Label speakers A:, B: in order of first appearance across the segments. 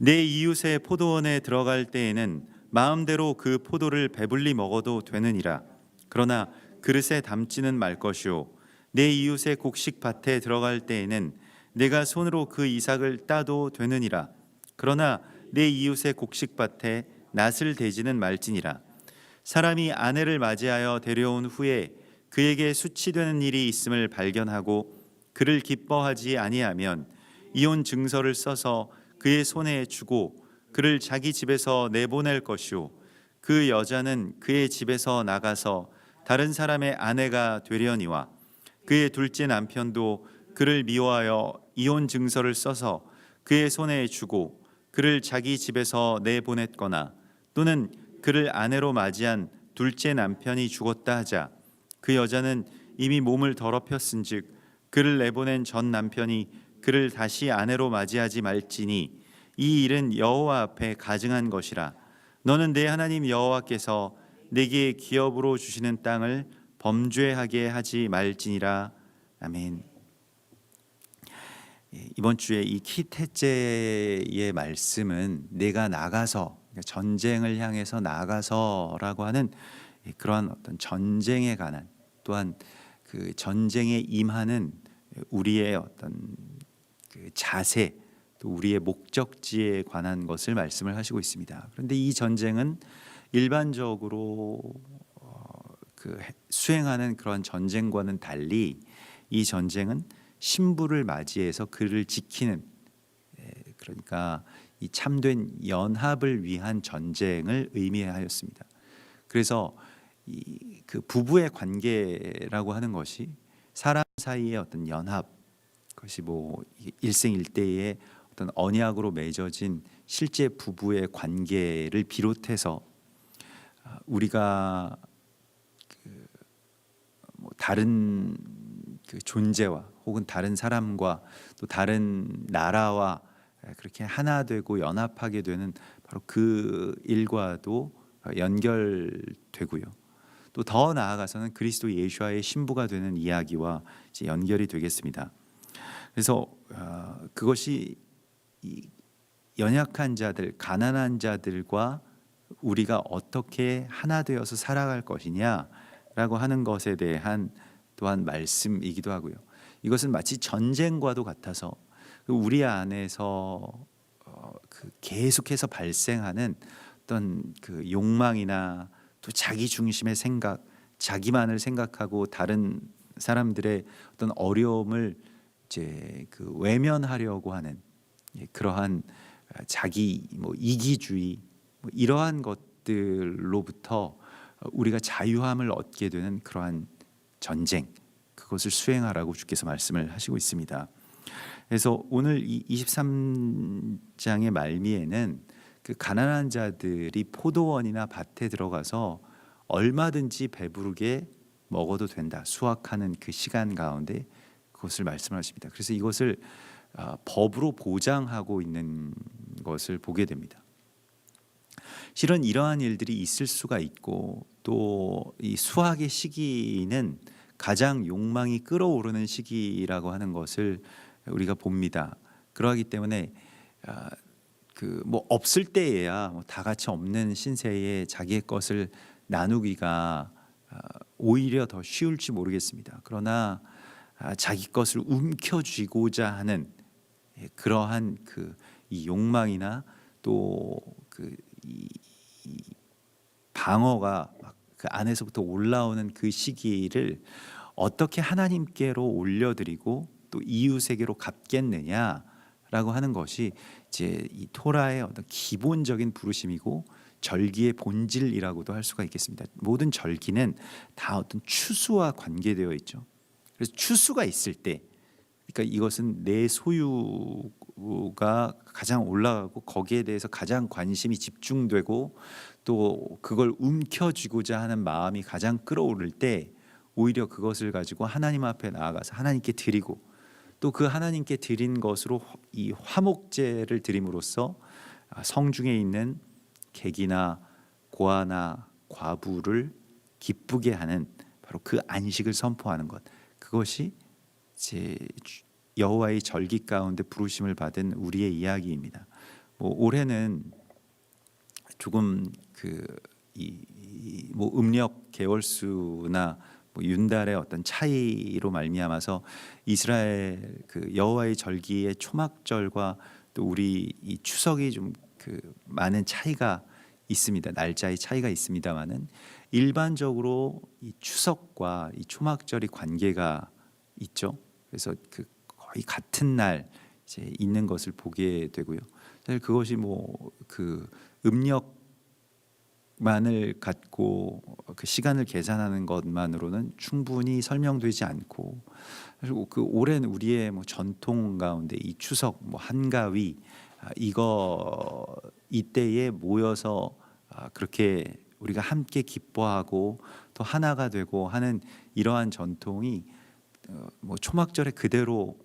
A: 내 이웃의 포도원에 들어갈 때에는 마음대로 그 포도를 배불리 먹어도 되느니라. 그러나 그릇에 담지는 말 것이요 내 이웃의 곡식 밭에 들어갈 때에는 내가 손으로 그 이삭을 따도 되느니라. 그러나 내 이웃의 곡식 밭에 낫을 대지는 말지니라. 사람이 아내를 맞이하여 데려온 후에 그에게 수치되는 일이 있음을 발견하고 그를 기뻐하지 아니하면 이혼 증서를 써서 그의 손에 주고 그를 자기 집에서 내보낼 것이요 그 여자는 그의 집에서 나가서 다른 사람의 아내가 되려니와 그의 둘째 남편도 그를 미워하여 이혼 증서를 써서 그의 손에 주고 그를 자기 집에서 내보냈거나 또는 그를 아내로 맞이한 둘째 남편이 죽었다 하자 그 여자는 이미 몸을 더럽혔은즉 그를 내보낸 전 남편이 그를 다시 아내로 맞이하지 말지니 이 일은 여호와 앞에 가증한 것이라. 너는 내 하나님 여호와께서 내게 기업으로 주시는 땅을 범죄하게 하지 말지니라. 아멘. 이번 주에 이 키테제의 말씀은 내가 나가서, 전쟁을 향해서 나가서라고 하는 그러한 어떤 전쟁에 관한, 또한 그 전쟁에 임하는 우리의 어떤 그 자세, 또 우리의 목적지에 관한 것을 말씀을 하시고 있습니다. 그런데 이 전쟁은 일반적으로 수행하는 그런 전쟁과는 달리 이 전쟁은 신부를 맞이해서 그를 지키는, 그러니까 이 참된 연합을 위한 전쟁을 의미하였습니다. 그래서 그 부부의 관계라고 하는 것이 사람 사이의 어떤 연합, 그것이 뭐 일생일대의 어떤 언약으로 맺어진 실제 부부의 관계를 비롯해서 우리가 뭐 다른 그 존재와 혹은 다른 사람과 또 다른 나라와 그렇게 하나 되고 연합하게 되는 바로 그 일과도 연결되고요. 또 더 나아가서는 그리스도 예수와의 신부가 되는 이야기와 이제 연결이 되겠습니다. 그래서 그것이 이 연약한 자들, 가난한 자들과 우리가 어떻게 하나 되어서 살아갈 것이냐라고 하는 것에 대한 또한 말씀이기도 하고요. 이것은 마치 전쟁과도 같아서 우리 안에서 계속해서 발생하는 어떤 그 욕망이나 또 자기 중심의 생각, 자기만을 생각하고 다른 사람들의 어떤 어려움을 이제 그 외면하려고 하는 그러한 자기 뭐 이기주의, 뭐 이러한 것들로부터 우리가 자유함을 얻게 되는 그러한 전쟁, 그것을 수행하라고 주께서 말씀을 하시고 있습니다. 그래서 오늘 이 23장의 말미에는 그 가난한 자들이 포도원이나 밭에 들어가서 얼마든지 배부르게 먹어도 된다, 수확하는 그 시간 가운데 그것을 말씀하십니다. 그래서 이것을 법으로 보장하고 있는 것을 보게 됩니다. 실은 이러한 일들이 있을 수가 있고 또 이 수확의 시기는 가장 욕망이 끓어오르는 시기라고 하는 것을 우리가 봅니다. 그러하기 때문에 그 뭐 없을 때에야 뭐 다 같이 없는 신세에 자기의 것을 나누기가 오히려 더 쉬울지 모르겠습니다. 그러나 자기 것을 움켜쥐고자 하는 그러한 그 이 욕망이나 또 그 이 방어가 그 안에서부터 올라오는 그 시기를 어떻게 하나님께로 올려드리고 또 이웃에게로 갚겠느냐라고 하는 것이 이제 이 토라의 어떤 기본적인 부르심이고 절기의 본질이라고도 할 수가 있겠습니다. 모든 절기는 다 어떤 추수와 관계되어 있죠. 그래서 추수가 있을 때, 그러니까 이것은 내 소유가 가장 올라가고 거기에 대해서 가장 관심이 집중되고 또 그걸 움켜쥐고자 하는 마음이 가장 끌어오를 때 오히려 그것을 가지고 하나님 앞에 나아가서 하나님께 드리고 또 그 하나님께 드린 것으로 이 화목제를 드림으로써 성중에 있는 객이나 고아나 과부를 기쁘게 하는 바로 그 안식을 선포하는 것, 그것이 이제 여호와의 절기 가운데 부르심을 받은 우리의 이야기입니다. 뭐 올해는 조금 뭐 음력 개월수나 뭐 윤달의 어떤 차이로 말미암아서 이스라엘 그 여호와의 절기의 초막절과 또 우리 이 추석이 좀 많은 차이가 있습니다. 날짜의 차이가 있습니다만은 일반적으로 이 추석과 이 초막절이 관계가 있죠. 그래서 거의 같은 날 이제 있는 것을 보게 되고요. 사실 그것이 뭐 음력만을 갖고 그 시간을 계산하는 것만으로는 충분히 설명되지 않고, 그리고 올해는 우리의 뭐 전통 가운데 이 추석 뭐 한가위 이때에 모여서 그렇게 우리가 함께 기뻐하고 또 하나가 되고 하는 이러한 전통이 뭐 초막절에 그대로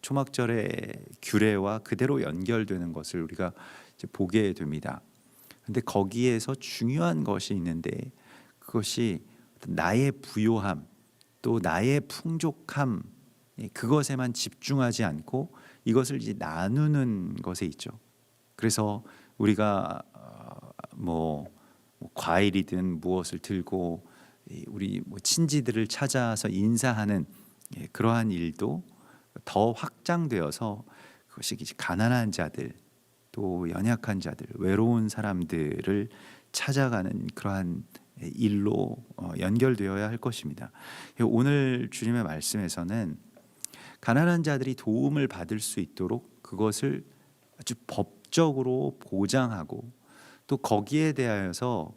A: 초막절의 규례와 그대로 연결되는 것을 우리가 이제 보게 됩니다. 근데 거기에서 중요한 것이 있는데 그것이 나의 부요함 또 나의 풍족함 그것에만 집중하지 않고 이것을 이제 나누는 것에 있죠. 그래서 우리가 뭐 과일이든 무엇을 들고 우리 뭐 친지들을 찾아서 인사하는 그러한 일도 더 확장되어서 그것이 가난한 자들 또 연약한 자들 외로운 사람들을 찾아가는 그러한 일로 연결되어야 할 것입니다. 오늘 주님의 말씀에서는 가난한 자들이 도움을 받을 수 있도록 그것을 아주 법적으로 보장하고 또 거기에 대하여서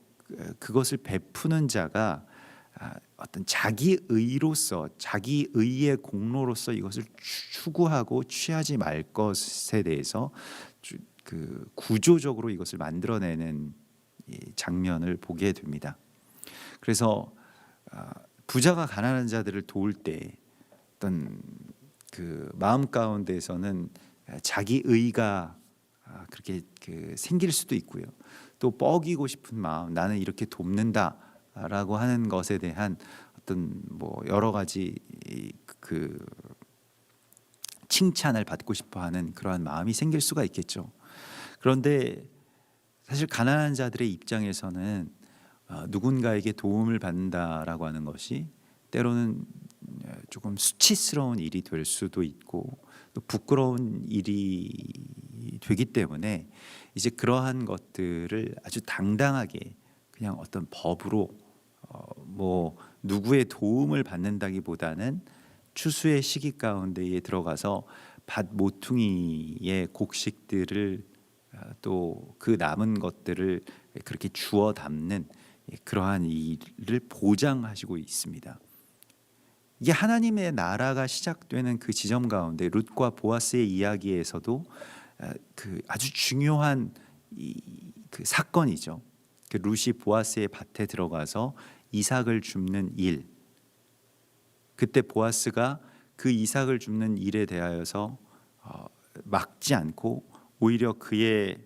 A: 그것을 베푸는 자가 어떤 자기 의로서 자기 의의 공로로서 이것을 추구하고 취하지 말 것에 대해서 구조적으로 이것을 만들어내는 장면을 보게 됩니다. 그래서 부자가 가난한 자들을 도울 때 어떤 마음 가운데에서는 자기 의가 그렇게 생길 수도 있고요. 또 뻐기고 싶은 마음, 나는 이렇게 돕는다라고 하는 것에 대한 어떤 뭐 여러 가지 칭찬을 받고 싶어하는 그러한 마음이 생길 수가 있겠죠. 그런데 사실 가난한 자들의 입장에서는 누군가에게 도움을 받는다라고 하는 것이 때로는 조금 수치스러운 일이 될 수도 있고 또 부끄러운 일이 되기 때문에 이제 그러한 것들을 아주 당당하게 그냥 어떤 법으로 뭐 누구의 도움을 받는다기보다는 추수의 시기 가운데에 들어가서 밭 모퉁이의 곡식들을 또 그 남은 것들을 그렇게 주워 담는 그러한 일을 보장하시고 있습니다. 이게 하나님의 나라가 시작되는 그 지점 가운데 룻과 보아스의 이야기에서도 아주 중요한 그 사건이죠. 룻이 보아스의 밭에 들어가서 이삭을 줍는 일. 그때 보아스가 그 이삭을 줍는 일에 대하여서 막지 않고 오히려 그의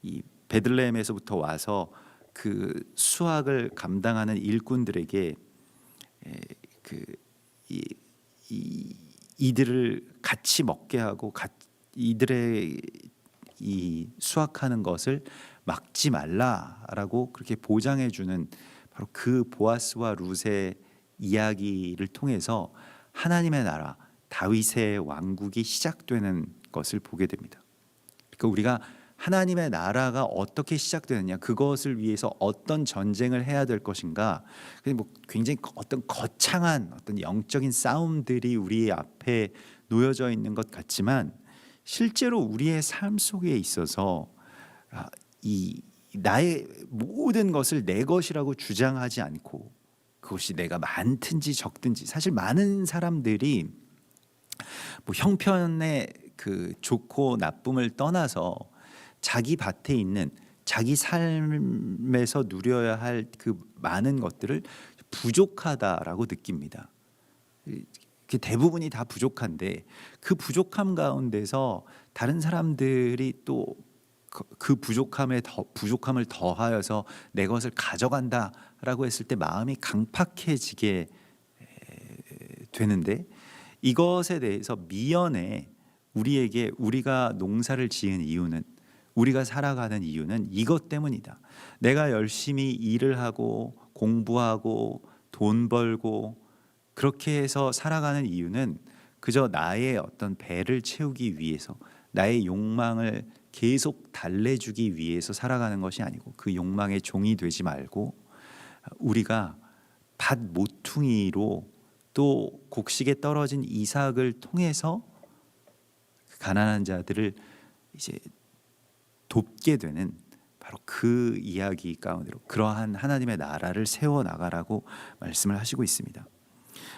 A: 이 베들레헴에서부터 와서 그 수확을 감당하는 일꾼들에게 이들을 같이 먹게 하고 이들의 이 수확하는 것을 막지 말라라고 그렇게 보장해 주는 바로 그 보아스와 룻의 이야기를 통해서 하나님의 나라 다윗의 왕국이 시작되는 것을 보게 됩니다. 그러니까 우리가 하나님의 나라가 어떻게 시작되느냐, 그것을 위해서 어떤 전쟁을 해야 될 것인가, 뭐 굉장히 어떤 거창한 어떤 영적인 싸움들이 우리 앞에 놓여져 있는 것 같지만 실제로 우리의 삶 속에 있어서 이 나의 모든 것을 내 것이라고 주장하지 않고 그것이 내가 많든지 적든지, 사실 많은 사람들이 뭐 형편의 좋고 나쁨을 떠나서 자기 밭에 있는 자기 삶에서 누려야 할 그 많은 것들을 부족하다라고 느낍니다. 대부분이 다 부족한데 그 부족함 가운데서 다른 사람들이 또 그 부족함을 더하여서 내 것을 가져간다라고 했을 때 마음이 강팍해지게 되는데, 이것에 대해서 미연에 우리에게 우리가 농사를 지은 이유는 우리가 살아가는 이유는 이것 때문이다. 내가 열심히 일을 하고 공부하고 돈 벌고 그렇게 해서 살아가는 이유는 그저 나의 어떤 배를 채우기 위해서 나의 욕망을 계속 달래주기 위해서 살아가는 것이 아니고 그 욕망의 종이 되지 말고 우리가 밭 모퉁이로 또 곡식에 떨어진 이삭을 통해서 가난한 자들을 이제 돕게 되는 바로 그 이야기 가운데로 그러한 하나님의 나라를 세워 나가라고 말씀을 하시고 있습니다.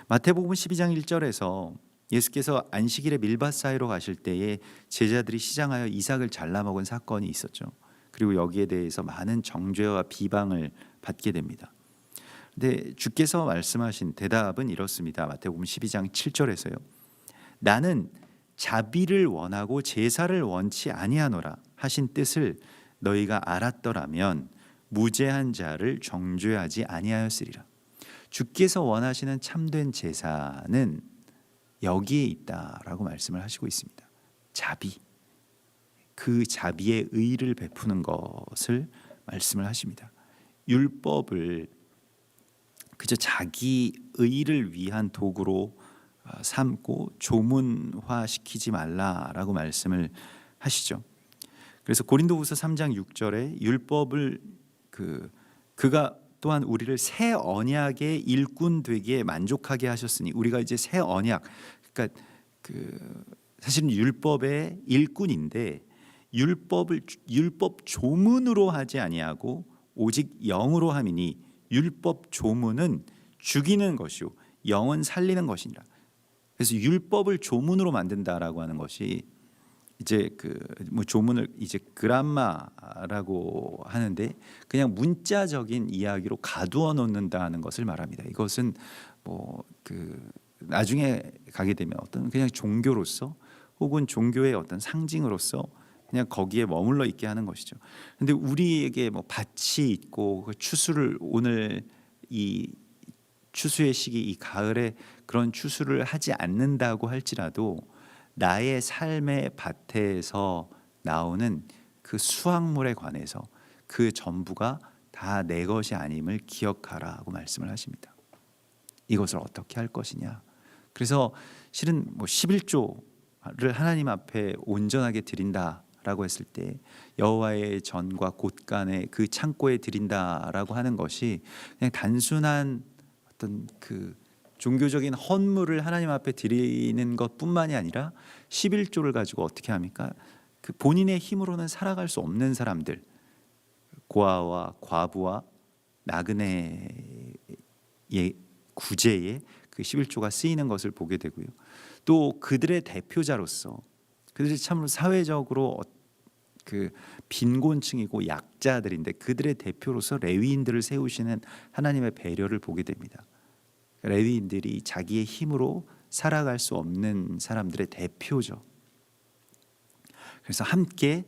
A: 마태복음 12장 1절에서 예수께서 안식일에 밀밭 사이로 가실 때에 제자들이 시장하여 이삭을 잘라 먹은 사건이 있었죠. 그리고 여기에 대해서 많은 정죄와 비방을 받게 됩니다. 근데 주께서 말씀하신 대답은 이렇습니다. 마태복음 12장 7절에서요. 나는 자비를 원하고 제사를 원치 아니하노라 하신 뜻을 너희가 알았더라면 무죄한 자를 정죄하지 아니하였으리라. 주께서 원하시는 참된 제사는 여기에 있다라고 말씀을 하시고 있습니다. 자비, 그 자비의 의를 베푸는 것을 말씀을 하십니다. 율법을 그저 자기 의를 위한 도구로 삼고 조문화시키지 말라라고 말씀을 하시죠. 그래서 고린도후서 3장 6절에 율법을 그가 또한 우리를 새 언약의 일꾼 되기에 만족하게 하셨으니 우리가 이제 새 언약 그러니까 사실은 율법의 일꾼인데 율법 조문으로 하지 아니하고 오직 영으로 함이니 율법 조문은 죽이는 것이요 영은 살리는 것이니라. 그래서 율법을 조문으로 만든다라고 하는 것이 이제 조문을 이제 그람마라고 하는데 그냥 문자적인 이야기로 가두어 놓는다는 것을 말합니다. 이것은 나중에 가게 되면 어떤 그냥 종교로서 혹은 종교의 어떤 상징으로서 그냥 거기에 머물러 있게 하는 것이죠. 근데 우리에게 밭이 있고 그 추수를 오늘 이 추수의 시기 이 가을에 그런 추수를 하지 않는다고 할지라도 나의 삶의 밭에서 나오는 그 수확물에 관해서 그 전부가 다 내 것이 아님을 기억하라고 말씀을 하십니다. 이것을 어떻게 할 것이냐. 그래서 실은 11조를 하나님 앞에 온전하게 드린다라고 했을 때 여호와의 전과 곳간에 그 창고에 드린다라고 하는 것이 그냥 단순한 어떤 종교적인 헌물을 하나님 앞에 드리는 것뿐만이 아니라 11조를 가지고 어떻게 합니까? 본인의 힘으로는 살아갈 수 없는 사람들, 고아와 과부와 나그네의 구제에 그 11조가 쓰이는 것을 보게 되고요. 또 그들의 대표자로서 그들이 참으로 사회적으로 빈곤층이고 약자들인데 그들의 대표로서 레위인들을 세우시는 하나님의 배려를 보게 됩니다. 레위인들이 자기의 힘으로 살아갈 수 없는 사람들의 대표죠. 그래서 함께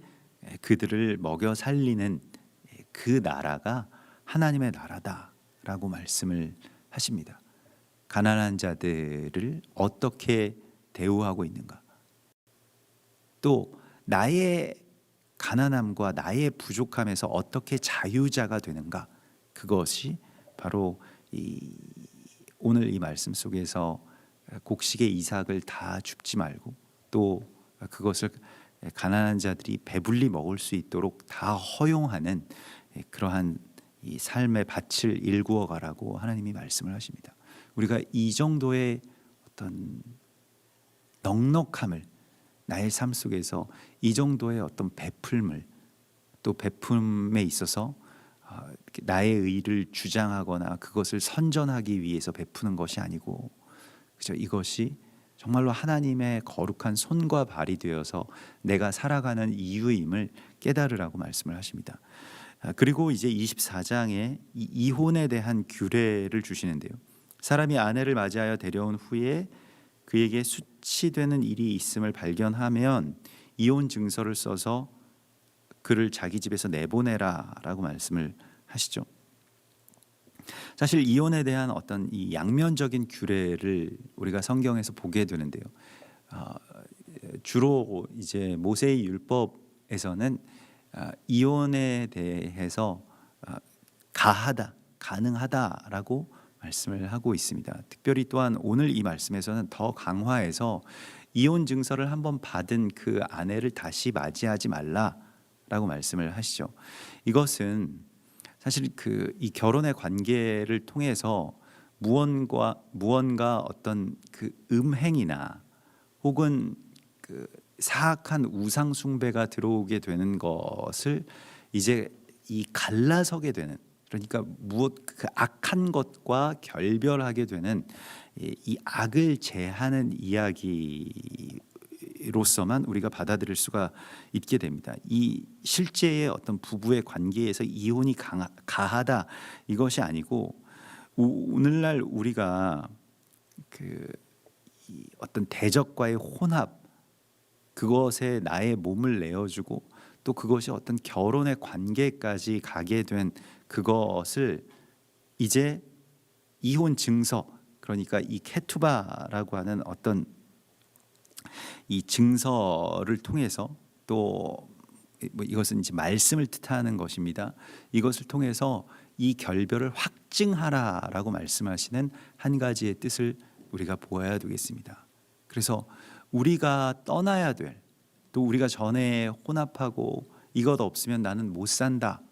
A: 그들을 먹여 살리는 그 나라가 하나님의 나라다라고 말씀을 하십니다. 가난한 자들을 어떻게 대우하고 있는가? 또 나의 가난함과 나의 부족함에서 어떻게 자유자가 되는가? 그것이 바로 오늘 이 말씀 속에서 곡식의 이삭을 다 줍지 말고 또 그것을 가난한 자들이 배불리 먹을 수 있도록 다 허용하는 그러한 이 삶의 밭을 일구어 가라고 하나님이 말씀을 하십니다. 우리가 이 정도의 어떤 넉넉함을 나의 삶 속에서 이 정도의 어떤 베풀물 또 베품에 있어서 나의 의를 주장하거나 그것을 선전하기 위해서 베푸는 것이 아니고 그죠? 이것이 정말로 하나님의 거룩한 손과 발이 되어서 내가 살아가는 이유임을 깨달으라고 말씀을 하십니다. 그리고 이제 24장에 이혼에 대한 규례를 주시는데요. 사람이 아내를 맞이하여 데려온 후에 그에게 수치되는 일이 있음을 발견하면 이혼 증서를 써서 그를 자기 집에서 내보내라라고 말씀을 하시죠. 사실 이혼에 대한 어떤 이 양면적인 규례를 우리가 성경에서 보게 되는데요. 주로 이제 모세의 율법에서는 이혼에 대해서 가하다, 가능하다라고 말씀을 하고 있습니다. 특별히 또한 오늘 이 말씀에서는 더 강화해서 이혼 증서를 한번 받은 그 아내를 다시 맞이하지 말라라고 말씀을 하시죠. 이것은 사실 이 결혼의 관계를 통해서 무언가 어떤 그 음행이나 혹은 그 사악한 우상 숭배가 들어오게 되는 것을 이제 이 갈라서게 되는, 그러니까 무엇 그 악한 것과 결별하게 되는 이 악을 제하는 이야기로서만 우리가 받아들일 수가 있게 됩니다. 이 실제의 어떤 부부의 관계에서 이혼이 가하다 이것이 아니고, 오늘날 우리가 이 어떤 대적과의 혼합, 그것에 나의 몸을 내어주고 또 그것이 어떤 결혼의 관계까지 가게 된 그것을 이제 이혼 증서, 그러니까 이 케투바라고 하는 어떤 이 증서를 통해서, 또 이것은 이제 말씀을 뜻하는 것입니다. 이것을 통해서 이 결별을 확증하라라고 말씀하시는 한 가지의 뜻을 우리가 보아야 되겠습니다. 그래서 우리가 떠나야 될, 또 우리가 전에 혼합하고 이것 없으면 나는 못 산다,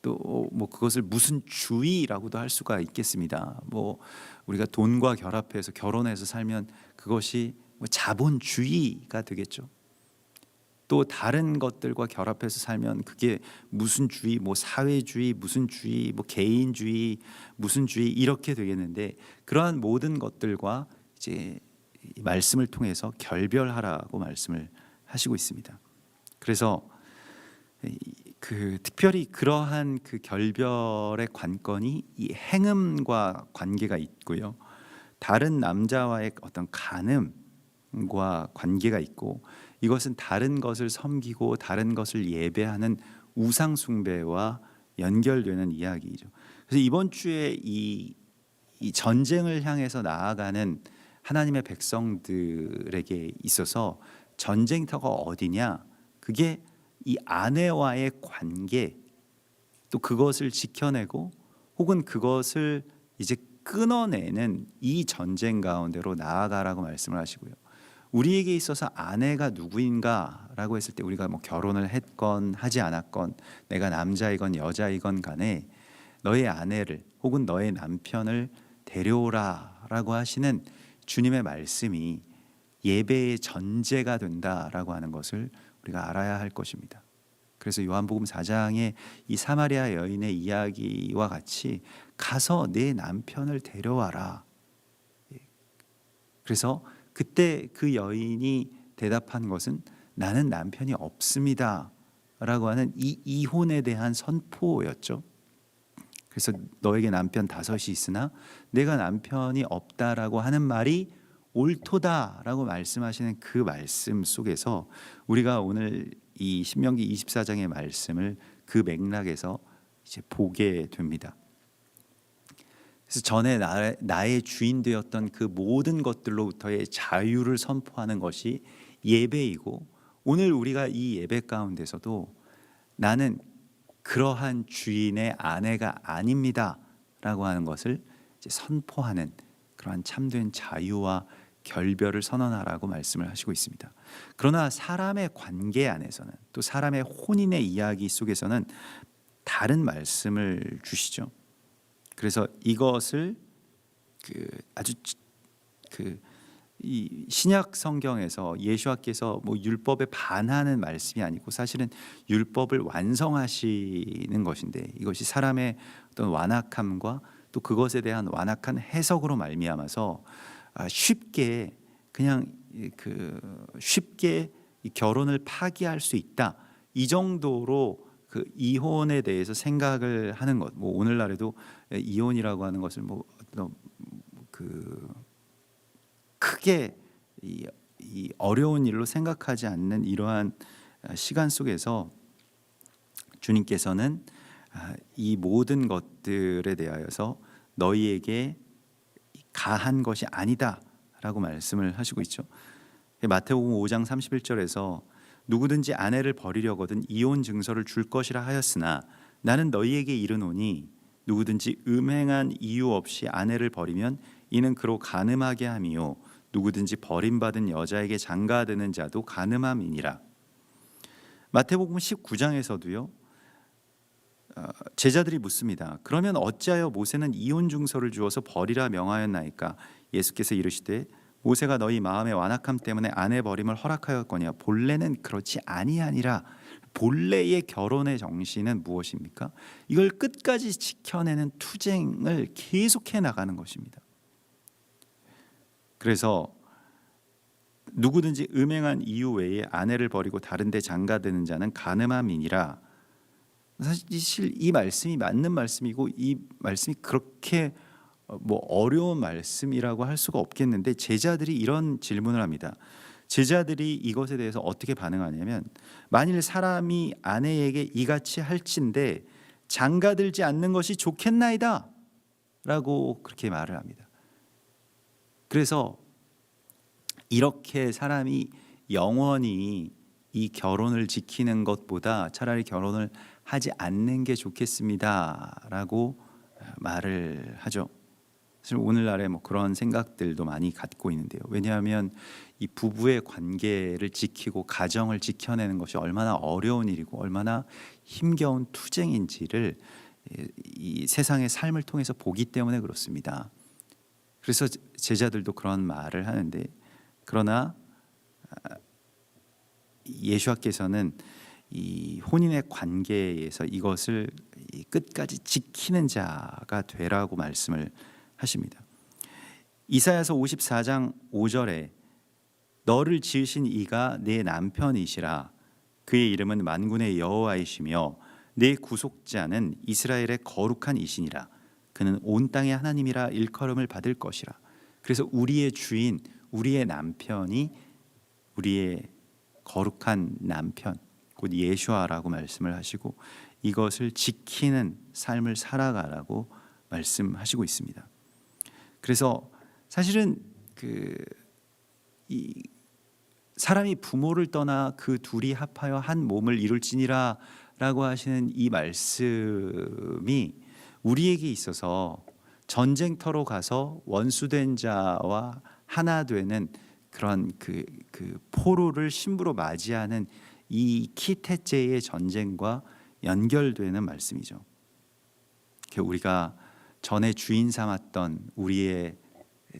A: 또 뭐 그것을 무슨 주의라고도 할 수가 있겠습니다. 뭐 우리가 돈과 결합해서 결혼해서 살면 그것이 뭐 자본주의가 되겠죠. 또 다른 것들과 결합해서 살면 그게 무슨 주의, 뭐 사회주의, 무슨 주의, 뭐 개인주의, 무슨 주의 이렇게 되겠는데, 그러한 모든 것들과 이제 이 말씀을 통해서 결별하라고 말씀을 하시고 있습니다. 그래서 특별히 그러한 그 결별의 관건이 이 행음과 관계가 있고요, 다른 남자와의 어떤 간음과 관계가 있고, 이것은 다른 것을 섬기고 다른 것을 예배하는 우상 숭배와 연결되는 이야기죠. 그래서 이번 주에 이 전쟁을 향해서 나아가는 하나님의 백성들에게 있어서 전쟁터가 어디냐? 그게 이 아내와의 관계, 또 그것을 지켜내고 혹은 그것을 이제 끊어내는 이 전쟁 가운데로 나아가라고 말씀을 하시고요. 우리에게 있어서 아내가 누구인가라고 했을 때, 우리가 뭐 결혼을 했건 하지 않았건, 내가 남자이건 여자이건 간에 너의 아내를 혹은 너의 남편을 데려오라라고 하시는 주님의 말씀이 예배의 전제가 된다라고 하는 것을 우리가 알아야 할 것입니다. 그래서 요한복음 4장의 이 사마리아 여인의 이야기와 같이 가서 내 남편을 데려와라. 그래서 그때 그 여인이 대답한 것은 나는 남편이 없습니다 라고 하는 이 이혼에 대한 선포였죠. 그래서 너에게 남편 5이 있으나 내가 남편이 없다라고 하는 말이 옳도다라고 말씀하시는 그 말씀 속에서 우리가 오늘 이 신명기 24장의 말씀을 그 맥락에서 이제 보게 됩니다. 그래서 전에 나의 주인 되었던 그 모든 것들로부터의 자유를 선포하는 것이 예배이고, 오늘 우리가 이 예배 가운데서도 나는 그러한 주인의 아내가 아닙니다 라고 하는 것을 이제 선포하는 그러한 참된 자유와 결별을 선언하라고 말씀을 하시고 있습니다. 그러나 사람의 관계 안에서는, 또 사람의 혼인의 이야기 속에서는 다른 말씀을 주시죠. 그래서 이것을 아주 이 신약 성경에서 예수와께서 뭐 율법에 반하는 말씀이 아니고 사실은 율법을 완성하시는 것인데, 이것이 사람의 어떤 완악함과 또 그것에 대한 완악한 해석으로 말미암아서 쉽게 쉽게 이 결혼을 파기할 수 있다, 이 정도로 그 이혼에 대해서 생각을 하는 것. 뭐 오늘날에도 이혼이라고 하는 것을 뭐 크게 이 어려운 일로 생각하지 않는 이러한 시간 속에서 주님께서는 이 모든 것들에 대하여서 너희에게 가한 것이 아니다라고 말씀을 하시고 있죠. 마태복음 5장 31절에서 누구든지 아내를 버리려거든 이혼 증서를 줄 것이라 하였으나 나는 너희에게 이르노니 누구든지 음행한 이유 없이 아내를 버리면 이는 그로 간음하게 함이요 누구든지 버림받은 여자에게 장가드는 자도 간음함이니라. 마태복음 19장에서도요. 제자들이 묻습니다. 그러면 어찌하여 모세는 이혼 증서를 주어서 버리라 명하였나이까? 예수께서 이르시되 모세가 너희 마음의 완악함 때문에 아내 버림을 허락하였거니와 본래는 그렇지 아니하니라. 본래의 결혼의 정신은 무엇입니까? 이걸 끝까지 지켜내는 투쟁을 계속해 나가는 것입니다. 그래서 누구든지 음행한 이유 외에 아내를 버리고 다른 데 장가드는 자는 간음함이니라. 사실 이 말씀이 맞는 말씀이고 이 말씀이 그렇게 어려운 말씀이라고 할 수가 없겠는데 제자들이 이런 질문을 합니다. 제자들이 이것에 대해서 어떻게 반응하냐면 만일 사람이 아내에게 이같이 할진대 장가들지 않는 것이 좋겠나이다 라고 그렇게 말을 합니다. 그래서 이렇게 사람이 영원히 이 결혼을 지키는 것보다 차라리 결혼을 하지 않는 게 좋겠습니다라고 말을 하죠. 사실 오늘날에 그런 생각들도 많이 갖고 있는데요. 왜냐하면 이 부부의 관계를 지키고 가정을 지켜내는 것이 얼마나 어려운 일이고 얼마나 힘겨운 투쟁인지를 이 세상의 삶을 통해서 보기 때문에 그렇습니다. 그래서 제자들도 그런 말을 하는데 그러나 예수께서는 이 혼인의 관계에서 이것을 끝까지 지키는 자가 되라고 말씀을 하십니다. 이사야서 54장 5절에 너를 지으신 이가 내 남편이시라 그의 이름은 만군의 여호와이시며 내 구속자는 이스라엘의 거룩한 이시니라 그는 온 땅의 하나님이라 일컬음을 받을 것이라. 그래서 우리의 주인 우리의 남편이 우리의 거룩한 남편 곧 예수아라고 말씀을 하시고 이것을 지키는 삶을 살아가라고 말씀하시고 있습니다. 그래서 사실은 이 사람이 부모를 떠나 그 둘이 합하여 한 몸을 이룰지니라라고 하시는 이 말씀이 우리에게 있어서 전쟁터로 가서 원수된 자와 하나 되는 그런 그 포로를 신부로 맞이하는 이 키테제의 전쟁과 연결되는 말씀이죠. 우리가 전에 주인 삼았던 우리의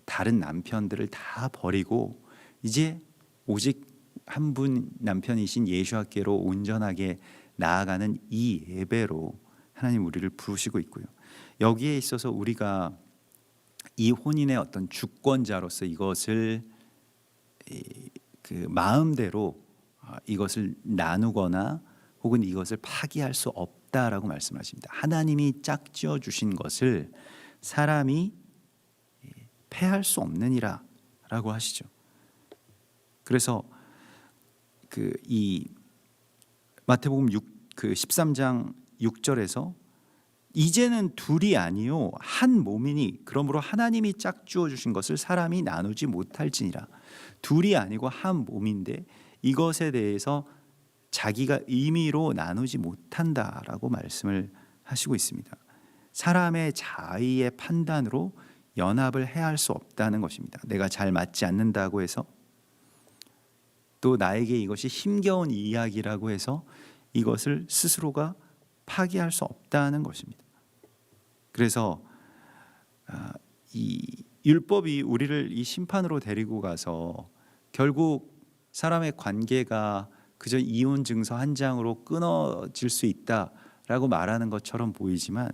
A: 다른 남편들을 다 버리고 이제 오직 한 분 남편이신 예수께로 온전하게 나아가는 이 예배로 하나님 우리를 부르시고 있고요. 여기에 있어서 우리가 이 혼인의 어떤 주권자로서 이것을 마음대로 이것을 나누거나 혹은 이것을 파기할 수 없다라고 말씀하십니다. 하나님이 짝지어 주신 것을 사람이 패할 수 없느니라라고 하시죠. 그래서 이 마태복음 13장 6절에서 이제는 둘이 아니요 한 몸이니 그러므로 하나님이 짝지어 주신 것을 사람이 나누지 못할지니라. 둘이 아니고 한 몸인데 이것에 대해서 자기가 임의로 나누지 못한다라고 말씀을 하시고 있습니다. 사람의 자의의 판단으로 연합을 해야 할 수 없다는 것입니다. 내가 잘 맞지 않는다고 해서 또 나에게 이것이 힘겨운 이야기라고 해서 이것을 스스로가 파기할 수 없다는 것입니다. 그래서 이 율법이 우리를 이 심판으로 데리고 가서 결국 사람의 관계가 그저 이혼 증서 한 장으로 끊어질 수 있다라고 말하는 것처럼 보이지만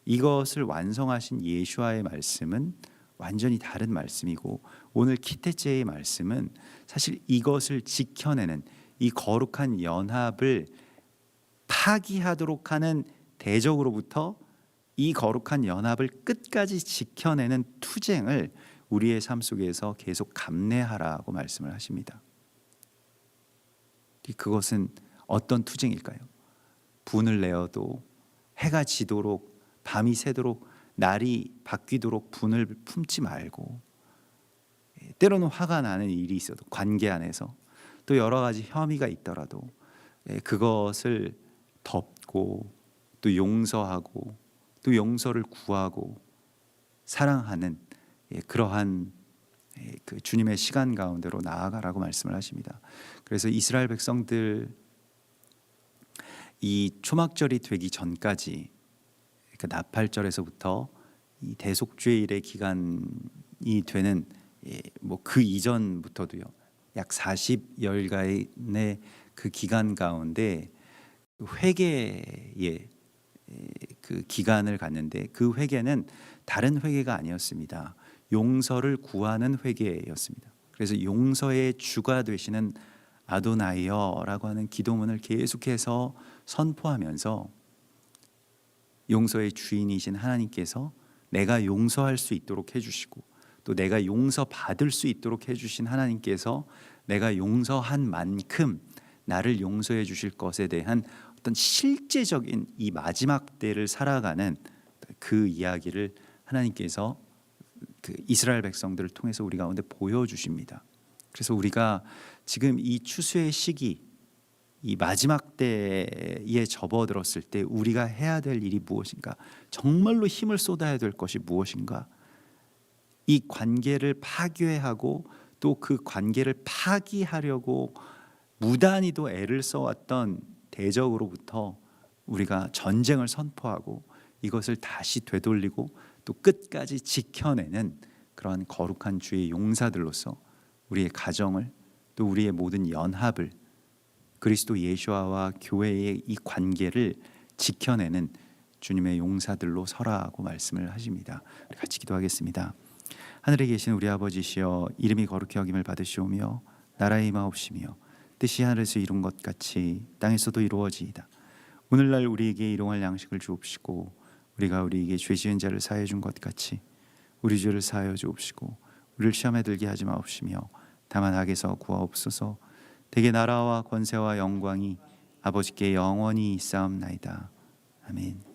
A: 이것을 완성하신 예수와의 말씀은 완전히 다른 말씀이고 오늘 키테제의 말씀은 사실 이것을 지켜내는 이 거룩한 연합을 파기하도록 하는 대적으로부터 이 거룩한 연합을 끝까지 지켜내는 투쟁을 우리의 삶 속에서 계속 감내하라고 말씀을 하십니다. 그것은 어떤 투쟁일까요? 분을 내어도 해가 지도록 밤이 새도록 날이 바뀌도록 분을 품지 말고 때로는 화가 나는 일이 있어도 관계 안에서 또 여러 가지 혐의가 있더라도 그것을 덮고 또 용서하고 또 용서를 구하고 사랑하는 그러한 그 주님의 시간 가운데로 나아가라고 말씀을 하십니다. 그래서 이스라엘 백성들 이 초막절이 되기 전까지 그 나팔절에서부터 이 대속죄일의 기간이 되는 뭐 그 이전부터도요 약 40여일간의 그 기간 가운데 회개의 그 기간을 갖는데 그 회개는 다른 회개가 아니었습니다. 용서를 구하는 회개였습니다. 그래서 용서의 주가 되시는 아도나이여라고 하는 기도문을 계속해서 선포하면서 용서의 주인이신 하나님께서 내가 용서할 수 있도록 해주시고 또 내가 용서받을 수 있도록 해주신 하나님께서 내가 용서한 만큼 나를 용서해 주실 것에 대한 어떤 실제적인 이 마지막 때를 살아가는 그 이야기를 하나님께서 그 이스라엘 백성들을 통해서 우리 가운데 보여주십니다. 그래서 우리가 지금 이 추수의 시기 이 마지막 때에 접어들었을 때 우리가 해야 될 일이 무엇인가, 정말로 힘을 쏟아야 될 것이 무엇인가, 이 관계를 파괴하고 또 그 관계를 파기하려고 무단히도 애를 써왔던 대적으로부터 우리가 전쟁을 선포하고 이것을 다시 되돌리고 또 끝까지 지켜내는 그러한 거룩한 주의 용사들로서 우리의 가정을 또 우리의 모든 연합을 그리스도 예수와 교회의 이 관계를 지켜내는 주님의 용사들로 서라고 말씀을 하십니다. 우리 같이 기도하겠습니다. 하늘에 계신 우리 아버지시여, 이름이 거룩히 여김을 받으시오며 나라의 임하옵시며 뜻이 하늘에서 이룬 것 같이 땅에서도 이루어지이다. 오늘날 우리에게 일용할 양식을 주옵시고 우리가 우리에게 죄 지은 자를 사하여 준 것 같이 우리 죄를 사하여 주옵시고 우리를 시험에 들게 하지 마옵시며 다만 악에서 구하옵소서. 대개 나라와 권세와 영광이 아버지께 영원히 있사옵나이다. 아멘.